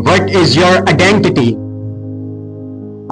What is your identity?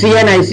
CNIC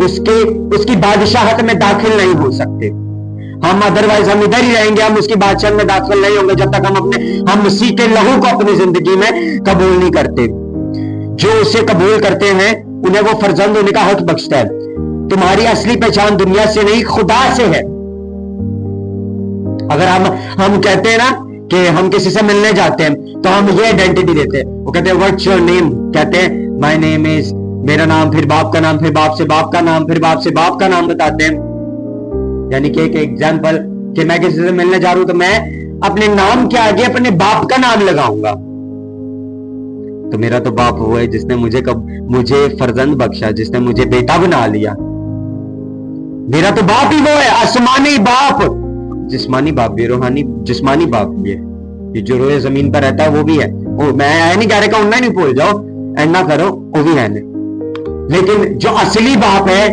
اس کی بادشاہت میں داخل نہیں ہو سکتے. ہم ادروائز ہم ادھر ہی رہیں گے, ہم اس کی بادشاہت میں داخل نہیں ہوں گے جب تک ہم مسیح کے لہو کو اپنی زندگی میں قبول نہیں کرتے. جو اسے قبول کرتے ہیں انہیں وہ فرزند ہونے کا حق بخشتا ہے. تمہاری اصلی پہچان دنیا سے نہیں خدا سے ہے. اگر ہم کہتے ہیں نا کہ ہم کسی سے ملنے جاتے ہیں تو ہم یہ آئیڈینٹی دیتے ہیں, وہ کہتے ہیں واٹس یور نیم, کہتے ہیں مائی نیم از, میرا نام, پھر باپ کا نام, پھر باپ سے باپ کا نام, پھر باپ سے باپ کا نام بتاتے ہیں. یعنی کہ ایک ایگزامپل کہ میں کسی سے ملنے جا رہا ہوں تو میں اپنے نام کے آگے اپنے باپ کا نام لگاؤں گا. تو میرا تو باپ وہ ہے جس نے مجھے فرزند بخشا, جس نے مجھے بیٹا بنا لیا. میرا تو باپ ہی وہ ہے, آسمانی باپ. جسمانی باپ بھی, روحانی جسمانی باپ بھی ہے. یہ جو روئے زمین پر رہتا ہے وہ بھی ہے. میں نہیں کہہ رہا کہ انہیں نہیں بھول جاؤ, اینا کرو, وہ بھی ہے. لیکن جو اصلی باپ ہے,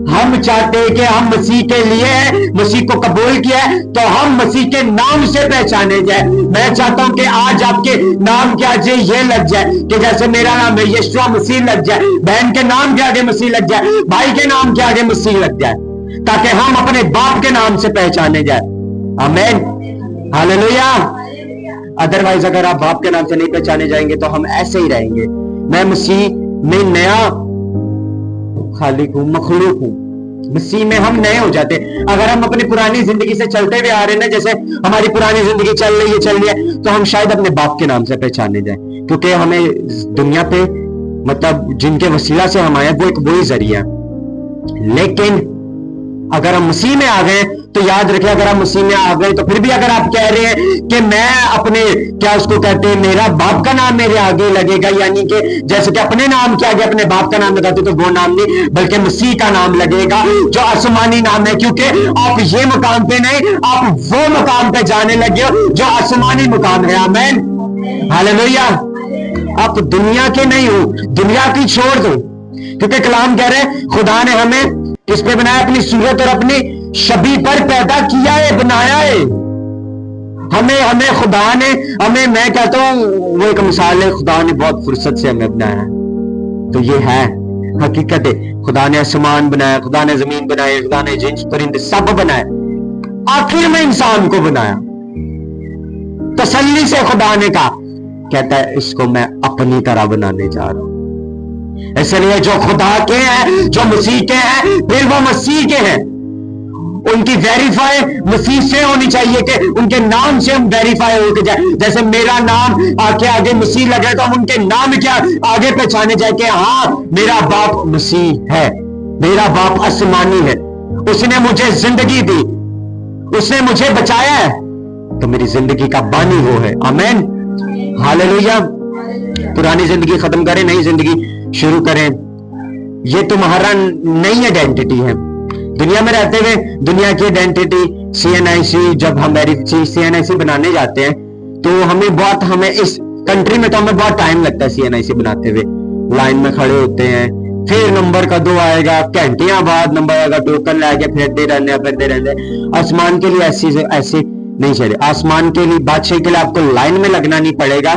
ہم چاہتے ہیں کہ ہم مسیح کے لیے مسیح کو قبول کیا ہے تو ہم مسیح کے نام سے پہچانے جائے. میں چاہتا ہوں کہ آج آپ کے نام کے آگے یہ لگ جائے کہ جیسے میرا نام ہے یشوع مسیح لگ جائے, بہن کے نام کے آگے مسیح لگ جائے, بھائی کے نام کے آگے مسیح لگ جائے, تاکہ ہم اپنے باپ کے نام سے پہچانے جائے. آمین, ہاللویا. ادروائز اگر آپ باپ کے نام سے نہیں پہچانے جائیں گے تو ہم ایسے ہی رہیں گے. میں مسیح میں نیا خالق ہوں, مخلوق ہوں. مسیح میں ہم نئے ہو جاتے. اگر ہم اپنی پرانی زندگی سے چلتے ہوئے آ رہے ہیں, جیسے ہماری پرانی زندگی چل رہی ہے, تو ہم شاید اپنے باپ کے نام سے پہچانے جائیں, کیونکہ ہمیں دنیا پہ مطلب جن کے وسیلہ سے ہم آئے وہ ایک وہی ذریعہ. لیکن اگر ہم مسیح میں آ گئے تو یاد رکھیں, اگر ہم مسیح میں آ گئے تو پھر بھی اگر آپ کہہ رہے ہیں کہ میں اپنے کیا اس کو کہتے ہیں میرا باپ کا نام میرے آگے لگے گا, یعنی کہ جیسے کہ اپنے نام کے آگے اپنے باپ کا نام لگاتے تو وہ نام نہیں بلکہ مسیح کا نام لگے گا جو آسمانی نام ہے, کیونکہ آپ یہ مقام پہ نہیں, آپ وہ مقام پہ جانے لگے ہو جو آسمانی مقام ہے. آمین, ہاللویا. آپ دنیا کے نہیں ہو, دنیا کی چھوڑ دو, کیونکہ کلام کہہ رہے ہیں خدا نے ہمیں کس پہ بنایا, اپنی صورت اور اپنی شبیہ پر پیدا کیا ہے, بنایا ہے. ہمیں خدا نے میں کہتا ہوں وہ ایک مثال ہے, خدا نے بہت فرصت سے ہمیں بنایا. تو یہ ہے حقیقت ہے, خدا نے آسمان بنایا, خدا نے زمین بنائی, خدا نے جنس پرندے سب بنائے, آخر میں انسان کو بنایا. تسلی سے خدا نے کہا, کہتا ہے اس کو میں اپنی طرح بنانے جا رہا ہوں. اس لیے جو خدا کے ہیں, جو مسیح کے ہیں, پھر وہ مسیح کے ہیں. ان کی ویریفائی مسیح سے ہونی چاہیے کہ ان کے نام سے ہم ویریفائی ہو کے جائے. جیسے میرا نام آگے مسیح لگے تو ہم ان کے نام کیا آگے پہچانے جائے کہ ہاں میرا باپ مسیح ہے, میرا باپ آسمانی ہے, اس نے مجھے زندگی دی, اس نے مجھے بچایا ہے, تو میری زندگی کا بانی وہ ہے. آمین, ہاللویا. پرانی زندگی ختم کریں, نئی زندگی شروع کریں. یہ تمہارا نئی آئیڈینٹی ہے. دنیا میں رہتے ہوئے دنیا کی آئیڈینٹی CNIC, جب ہم CNIC بنانے جاتے ہیں تو ہمیں اس کنٹری میں تو ہمیں بہت ٹائم لگتا ہے CNIC بناتے ہوئے. لائن میں کھڑے ہوتے ہیں, پھر نمبر کا 2 آئے گا, گھنٹیاں بعد نمبر آئے گا, ٹوکن لے کے پھرتے رہنے. آسمان کے لیے ایسی نہیں چلے. آسمان کے لیے بادشاہی کے لیے آپ کو لائن میں لگنا نہیں پڑے گا,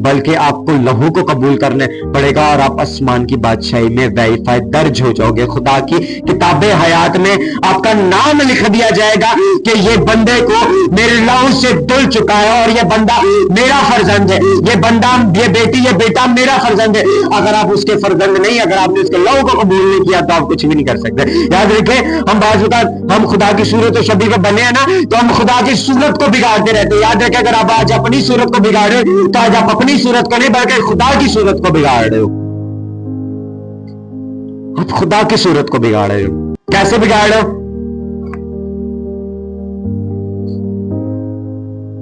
بلکہ آپ کو لہو کو قبول کرنا پڑے گا اور آپ آسمان کی بادشاہی میں ویریفائی درج ہو جاؤ گے. خدا کی کتاب حیات میں آپ کا نام لکھ دیا جائے گا کہ یہ بندے کو میرے لہو سے دل چکا ہے اور یہ بندہ میرا فرزند ہے, یہ بندہ, یہ بیٹی, یہ بیٹا میرا فرزند ہے. اگر آپ اس کے فرزند نہیں, اگر آپ نے اس کے لہو کو قبول نہیں کیا تو آپ کچھ بھی نہیں کر سکتے. یاد رکھیں, ہم بعض اوقات ہم خدا کی صورت و شبیہ کے بنے ہیں نا, تو ہم خدا کی صورت کو بگاڑتے رہتے. یاد رکھیں, اگر آپ آج اپنی صورت کو بگاڑ رہے ہو تو آج آپ اپنی صورت کو نہیں بلکہ خدا کی صورت کو بگاڑ رہے ہو. آپ خدا کی صورت کو بگاڑ رہے ہو. کیسے بگاڑ رہے ہو؟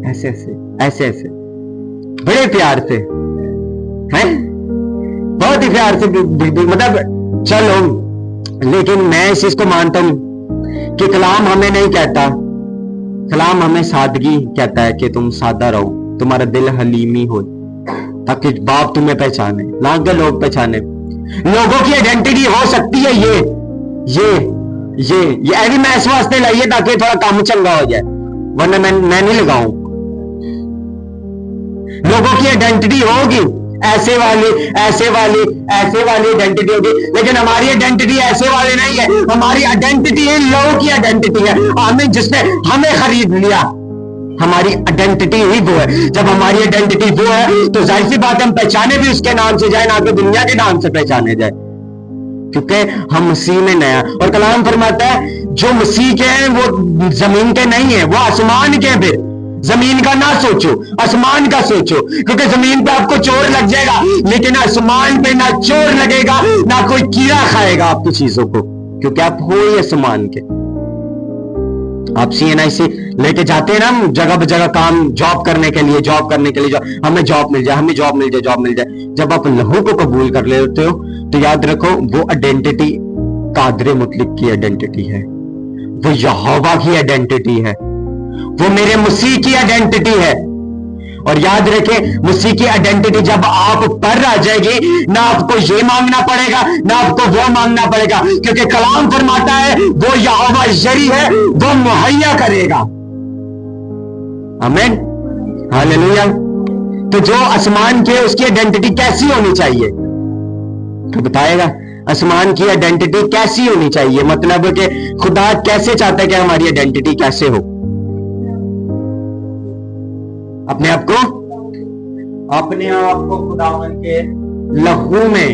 ایسے بڑے پیار سے, بہت ہی پیار سے, مطلب چلو. لیکن میں اس چیز کو مانتا ہوں کہ کلام ہمیں نہیں کہتا, کلام ہمیں سادگی کہتا ہے کہ تم سادہ رہو, تمہارا دل حلیمی ہو, تاکہ باپ تمہیں پہچانے, نہ کہ لوگ پہچانے. لوگوں کی آئیڈینٹی ہو سکتی ہے یہ ایوی میں اس واسطے لائیے تاکہ تھوڑا کام چنگا ہو جائے, ورنہ میں نہیں لگاؤں. لوگوں کی آئیڈینٹی ہوگی, ایسے والی آئیڈینٹی ہوگی. لیکن ہماری آئیڈینٹی ایسے والے نہیں ہے. ہماری آئیڈینٹی لہو کی آئیڈینٹی ہے. آمین. جس نے ہمیں خرید لیا. ہماری آئیڈینٹی ہی وہ ہے. جب ہماری آئیڈینٹی وہ ہے تو ظاہر سی بات ہم پہچانے بھی اس کے نام سے جائیں, نہ کہ دنیا کے نام سے پہچانے جائیں, کیونکہ ہم مسیح میں نیا. اور کلام فرماتا ہے جو مسیح کے ہیں وہ زمین کے نہیں ہیں, وہ آسمان کے ہیں. پھر زمین کا نہ سوچو, آسمان کا سوچو, کیونکہ زمین پہ آپ کو چور لگ جائے گا, لیکن آسمان پہ نہ چور لگے گا نہ کوئی کیڑا کھائے گا آپ کی چیزوں کو, کیونکہ آپ ہو ہی آسمان کے. آپ CNIC لے کے جاتے ہیں نا جگہ بجگہ کام, جاب کرنے کے لیے ہمیں جاب مل جائے. جب آپ لہو کو قبول کر لیتے ہو تو یاد رکھو وہ آئیڈینٹی قادر مطلق کی آئیڈینٹی ہے, وہ یہوہ کی آئیڈینٹی ہے, وہ میرے مسیح کی آئیڈینٹی ہے. اور یاد رکھیں مسیح کی آئیڈینٹی جب آپ پر آ جائے گی, نہ آپ کو یہ مانگنا پڑے گا نہ آپ کو وہ مانگنا پڑے گا, کیونکہ کلام فرماتا ہے وہ یہوہ جری ہے, وہ مہیا کرے گا. آمین, ہاللیلویا. تو جو آسمان کے اس کی آئیڈینٹی کیسی ہونی چاہیے تو بتائے گا. آسمان کی آئیڈینٹی کیسی ہونی چاہیے, مطلب کہ خدا کیسے چاہتا ہے کہ ہماری آئیڈینٹی کیسے ہو. اپنے آپ کو خداوند کے لہو میں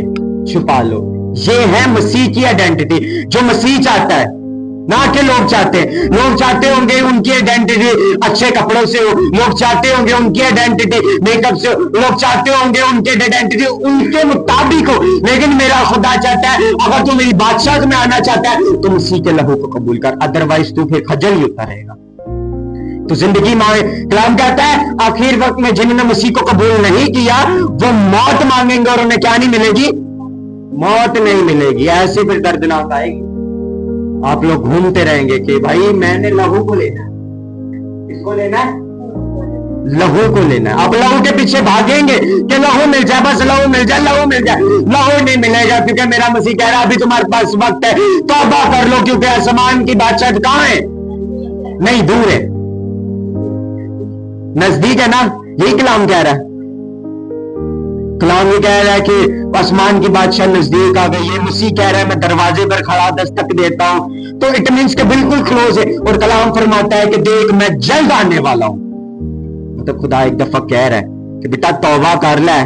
چھپا لو. یہ ہے مسیح کی آئیڈینٹی جو مسیح چاہتا ہے, نہ کہ لوگ چاہتے ہیں. لوگ چاہتے ہوں گے ان کی آئیڈینٹی اچھے کپڑوں سے ہو, لوگ چاہتے ہوں گے ان کی آئیڈینٹی میک اپ سے ہو, لوگ چاہتے ہوں گے ان کی آئیڈینٹی ان کے مطابق ہو. لیکن میرا خدا چاہتا ہے اگر تو میری بادشاہت میں آنا چاہتا ہے تو مسیح کے لہو کو قبول کر, ادروائز تو پھر خجل ہی ہوتا رہے گا. تو زندگی کلام کہتا ہے آخر وقت میں جنہوں نے مسیح کو قبول نہیں کیا وہ موت مانگیں گے اور انہیں کیا نہیں ملے گی, موت نہیں ملے گی. ایسے پھر دردناک آئے گی. آپ لوگ گھومتے رہیں گے کہ بھائی میں نے لہو کو لینا ہے. کس کو لینا ہے؟ لہو کو لینا ہے. آپ لہو کے پیچھے بھاگیں گے کہ لہو مل جائے, بس لہو مل جائے, لہو مل جائے. لہو نہیں ملے گا, کیونکہ میرا مسیح کہہ رہا ابھی تمہارے پاس وقت ہے, توبہ کر لو, کیونکہ آسمان کی بادشاہت کہاں ہے؟ نہیں, دور ہے, نزدیک ہے نا. یہی کلام کہہ رہا ہے. کلام یہ کہہ رہا ہے کہ آسمان کی بادشاہ نزدیک آ گئی. یہ مسیح کہہ رہا ہے میں دروازے پر کھڑا دستک دیتا ہوں, تو اٹ مینس کہ بالکل کلوز ہے. اور کلام فرماتا ہے کہ دیکھ میں جلد آنے والا ہوں. مطلب خدا ایک دفعہ کہہ رہا ہے کہ بیٹا توبہ کر لے,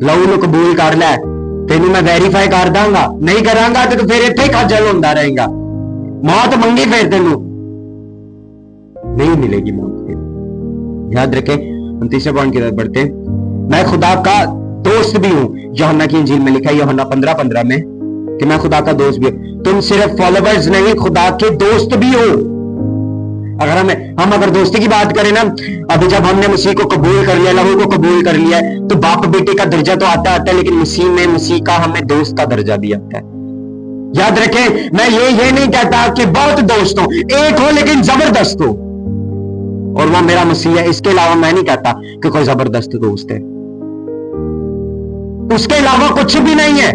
لہو نو قبول کر لے, تینوں میں ویریفائی کر داں گا. نہیں کراں گا تو پھر اتنے خجل ہوندا رہے گا. موت منگی پھر تینوں نہیں ملے گی موت. یاد رکھیں, ہم تیسرے پوائنٹ کی طرف بڑھتے ہیں. میں خدا کا دوست بھی ہوں. یوحنا کی انجیل میں لکھا ہے یوحنا 15:15 میں کہ میں خدا کا دوست بھی ہوں. تم صرف فالوورز نہیں, خدا کے دوست بھی ہو. اگر ہم اگر دوستی کی بات کریں نا, ابھی جب ہم نے مسیح کو قبول کر لیا, لہو کو قبول کر لیا ہے, تو باپ بیٹے کا درجہ تو آتا ہے, لیکن مسیح کا ہمیں دوست کا درجہ بھی آتا ہے. یاد رکھیں میں یہ نہیں کہتا کہ بہت دوست ہوں, ایک ہو لیکن زبردست ہو, اور وہ میرا مسیح ہے. اس کے علاوہ میں نہیں کہتا کہ کوئی زبردست دوست ہے, اس کے علاوہ کچھ بھی نہیں ہے.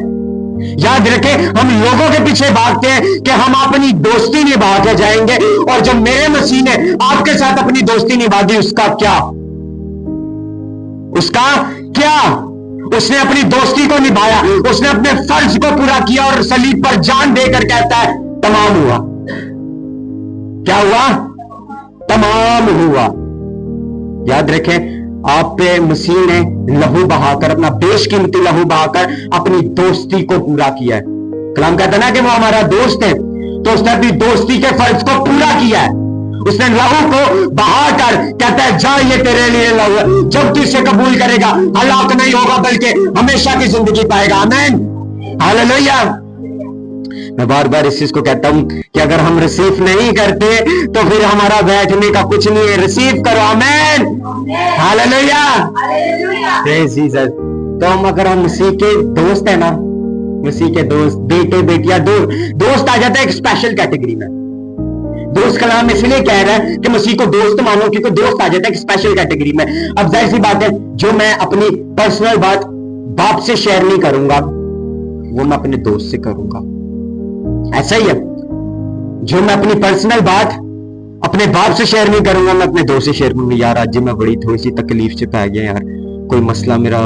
یاد رکھیں ہم لوگوں کے پیچھے بھاگتے ہیں کہ ہم اپنی دوستی نبھا کے جائیں گے, اور جب میرے مسیح نے آپ کے ساتھ اپنی دوستی نبھا دی, اس کا کیا؟ اس نے اپنی دوستی کو نبھایا, اس نے اپنے فرض کو پورا کیا اور صلیب پر جان دے کر کہتا ہے تمام ہوا. کیا ہوا؟ تمام ہوا. یاد رکھیں آپ پہ مسیح نے لہو بہا کر, اپنا بیش قیمتی لہو بہا کر اپنی دوستی کو پورا کیا ہے. کلام کہتا ہے نا کہ وہ ہمارا دوست ہے, تو اس نے اپنی دوستی کے فرض کو پورا کیا ہے. اس نے لہو کو بہا کر کہتا ہے جا یہ تیرے لیے لہو ہے, جب تو اسے قبول کرے گا ہلاک نہیں ہوگا بلکہ ہمیشہ کی زندگی پائے گا. آمین, ہاللیلویا. میں بار بار اس چیز کو کہتا ہوں کہ اگر ہم ریسیو نہیں کرتے تو پھر ہمارا بیٹھنے کا کچھ نہیں ہے. ریسیو کرو. آمین, ہاللیلویا. تو اگر ہم مسیح کے دوست ہیں نا, مسیح کے دوست, بیٹے بیٹیاں, دوست آ جاتا ہے ایک اسپیشل کیٹیگری میں. دوست کلام اس لیے کہہ رہا ہے کہ مسیح کو دوست مانو, کیونکہ دوست آ جاتا ہے ایک اسپیشل کیٹیگری میں. اب ظاہر سی بات ہے جو میں اپنی پرسنل بات باپ سے شیئر نہیں کروں گا وہ میں اپنے دوست سے کروں گا. ایسا ہی ہے, جو میں اپنی پرسنل بات اپنے باپ سے شیئر نہیں کروں گا میں اپنے دوست سے شیئر کروں گا. یار آج میں بڑی تھوڑی سی تکلیف سے پہ گیا یار, کوئی مسئلہ میرا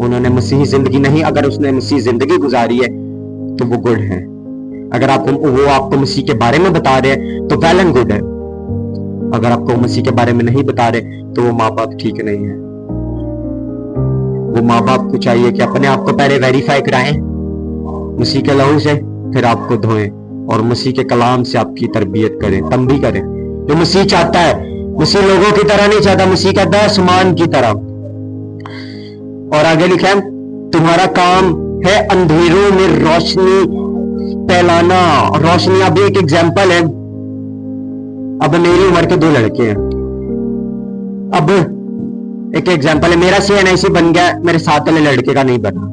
انہوں نے مسیحی زندگی نہیں, اگر اس نے مسیحی زندگی گزاری ہے تو وہ گڈ ہے. اگر وہ آپ کو مسیح کے بارے میں بتا رہے ہیں تو ویل اینڈ گڈ ہے. اگر آپ کو مسیح کے بارے میں نہیں بتا رہے تو وہ ماں باپ ٹھیک نہیں ہے. وہ ماں باپ کو چاہیے کہ اپنے آپ کو پہلے ویریفائی کرائیں مسیح کے لہو سے, پھر آپ کو دھوئیں اور مسیح کے کلام سے آپ کی تربیت کریں, تنبیہ کریں. جو مسیح چاہتا ہے, مسیح لوگوں کی طرح نہیں چاہتا, مسیح کہتا ہے آسمان کی طرح. اور آگے لکھا ہے تمہارا کام ہے اندھیروں میں روشنی پھیلانا. روشنی اب ایک ایگزامپل ہے. اب میری عمر کے 2 لڑکے ہیں. اب ایک ایگزامپل ہے, میرا CNIC بن گیا, میرے ساتھ والے لڑکے کا نہیں بنا.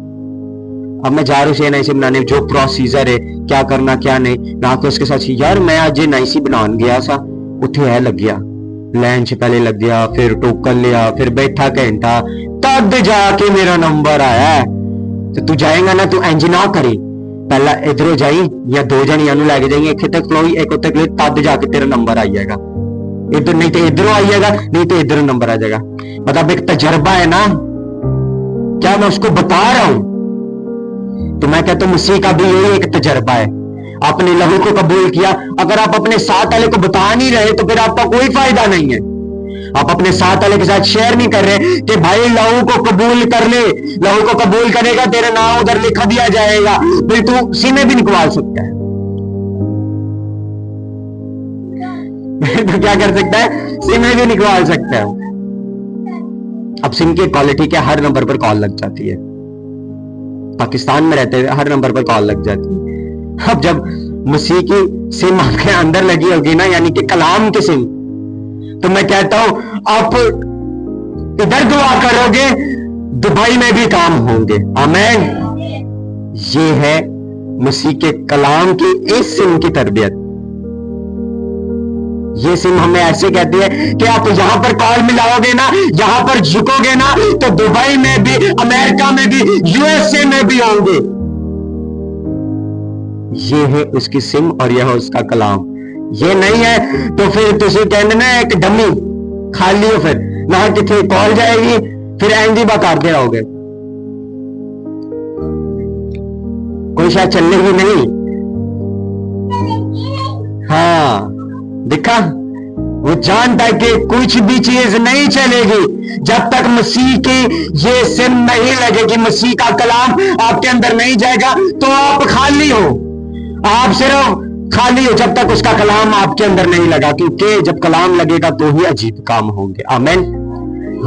اب میں جا رہا ہوں CNIC بنانے, جو پروسیجر ہے کیا کرنا کیا نہیں, نہ کہ اس کے ساتھ یار میں آج NIC بنان گیا سا, اتھے ہے لگ گیا لینچ پہلے لگ گیا, پھر ٹوکن لیا, پھر بیٹھا گھنٹہ, تب جا کے میرا نمبر آیا ہے. تو جائیں گا نا تو انج نہ کری, پہلا ادھر جائی یا 2 جنیاں نو لے کے جائیں, ایک تک کھلوئی ایک اتنے کھلوئی, تب جا کے تیرا نمبر آئی جائے گا. ادھر نہیں تو ادھر آئی جائے گا, نہیں تو ادھر نمبر آ جائے گا. مطلب ایک تجربہ ہے نا, کیا میں اس کو بتا رہا ہوں. تو میں کہتا ہوں مسیح کا بھی یہی ایک تجربہ ہے. آپ نے لہو کو قبول کیا, اگر آپ اپنے ساتھ والے کو بتا نہیں رہے تو پھر آپ کا کوئی فائدہ نہیں ہے. آپ اپنے ساتھ والے کے ساتھ شیئر نہیں کر رہے کہ بھائی لہو کو قبول کر لے, لہو کو قبول کرے گا تیرا نام ادھر لکھا دیا جائے گا, پھر تو سینے بھی نکوال سکتا ہے. تو کیا کر سکتا ہے, سینے بھی نکوال سکتا ہے. اب سم کی کوالٹی کیا, ہر نمبر پر کال لگ جاتی ہے. پاکستان میں رہتے ہوئے ہر نمبر پر کال لگ جاتی ہے. اب جب مسیح کی سم آپ کے اندر لگی ہوگی نا, یعنی کہ کلام کی سم, تو میں کہتا ہوں آپ ادھر دعا کرو گے دبئی میں بھی کام ہوں گے. آمین. یہ ہے مسیح کے کلام کی اس سم کی تربیت. یہ سم ہمیں ایسے کہتی ہے کہ آپ یہاں پر کال ملاؤ گے نا, یہاں پر جھکو گے نا, تو دبئی میں بھی, امریکہ میں بھی, USA میں بھی ہوں گے. یہ ہے اس کی سم اور یہ ہے اس کا کلام. یہ نہیں ہے تو پھر تسی کہنے نا ایک ڈمی خالی ہو, پھر نہ کتنے کال جائے گی, پھر اینجی با کرتے رہو گے, کوئی شاید چلنے گی نہیں. ہاں دیکھا, وہ جانتا ہے کہ کچھ بھی چیز نہیں چلے گی جب تک مسیح کی یہ سم نہیں لگے گی, مسیح کا کلام آپ کے اندر نہیں جائے گا تو آپ خالی ہو. آپ صرف خالی ہو جب تک اس کا کلام آپ کے اندر نہیں لگا, کیونکہ جب کلام لگے گا تو ہی عجیب کام ہوں گے. آمین,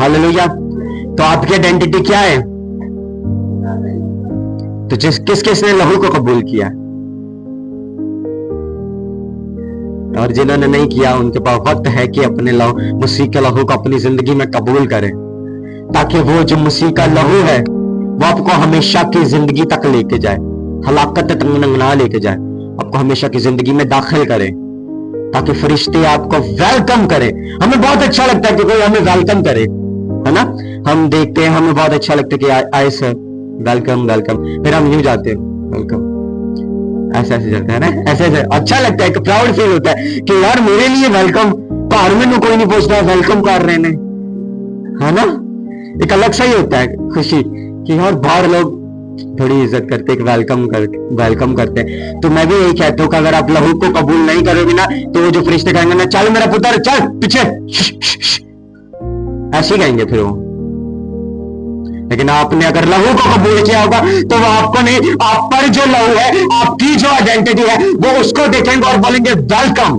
ہاللویا. تو آپ کی آئیڈینٹی کیا ہے؟ تو کس نے لہو کو قبول کیا, اور جنہوں نے نہیں کیا ان کے پاس وقت ہے کہ اپنے لہو, مسیح کے لہو کو اپنی زندگی میں قبول کریں, تاکہ وہ جو مسیح کا لہو ہے وہ آپ کو ہمیشہ کی زندگی تک لے کے جائے, ہلاکت تک نہ لے کے جائے, آپ کو ہمیشہ کی زندگی میں داخل کرے, تاکہ فرشتے آپ کو ویلکم کرے. ہمیں بہت اچھا لگتا ہے کہ کوئی ہمیں ویلکم کرے, ہے نا. ہم دیکھتے ہیں, ہمیں بہت اچھا لگتا ہے کہ آئے سر ویلکم ویلکم, پھر ہم یوں جاتے ہیں ویلکم, ایسے چلتا ہے نا, ایسے اچھا لگتا ہے, ایک پراؤڈ فیل ہوتا ہے کہ یار میرے لیے ویلکم, گھر میں کوئی نہیں پوچھتا ویلکم کر رہے ہیں, ہے نا. ایک الگ سا ہی ہوتا ہے خوشی کہ یار باہر لوگ تھوڑی عزت کرتے, ویلکم کرتے. تو میں بھی یہی کہتا ہوں کہ اگر آپ لہو کو قبول نہیں کرو گے نا تو وہ جو فرشتے کہیں گے نا, چل میرا پتر چل پیچھے, ایسے ہی کہیں گے پھر وہ. لیکن آپ نے اگر لہو کو قبول کیا ہوگا تو وہ آپ کو نہیں, آپ پر جو لہو ہے, آپ کی جو آئیڈینٹی ہے, وہ اس کو دیکھیں گے اور بولیں گے ویلکم,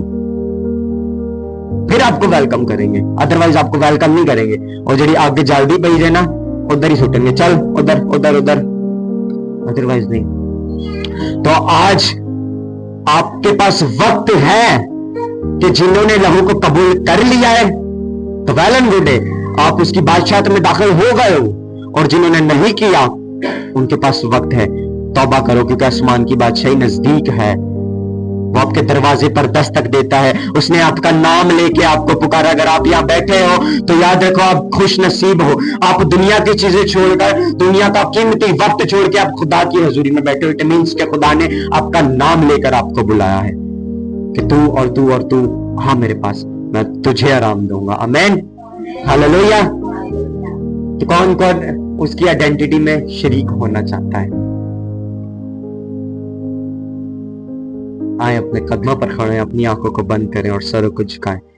پھر آپ کو ویلکم کریں گے. ادروائز آپ کو ویلکم نہیں کریں گے, اور جڑی آگے جلدی پی جائے نا ادھر ہی سٹیں گے, چل ادھر ادھر ادھر, ادروائز نہیں. تو آج آپ کے پاس وقت ہے کہ جنہوں نے لہو کو قبول کر لیا ہے تو ویل اینڈ گڈ ہے, آپ اس کی بادشاہت میں داخل ہو گئے ہو. اور جنہوں نے نہیں کیا ان کے پاس وقت ہے, توبہ کرو کیونکہ آسمان کی بادشاہی نزدیک ہے. وہ آپ کے دروازے پر دستک دیتا ہے, اس نے آپ کا نام لے کے آپ کو پکارا. اگر آپ یہاں بیٹھے ہو تو یاد رکھو آپ خوش نصیب ہو. آپ دنیا کی چیزیں چھوڑ کر, دنیا کا قیمتی وقت چھوڑ کے آپ خدا کی حضوری میں بیٹھے ہو. اٹ مینس کہ خدا نے آپ کا نام لے کر آپ کو بلایا ہے کہ تو اور تو اور تو, ہاں میرے پاس, میں تجھے آرام دوں گا. آمین, ہاللویا. تو کون کون اس کی آئیڈینٹی میں شریک ہونا چاہتا ہے. آئیں اپنے قدموں پر کھڑے ہیں، اپنی آنکھوں کو بند کریں اور سروں کو جھکائیں.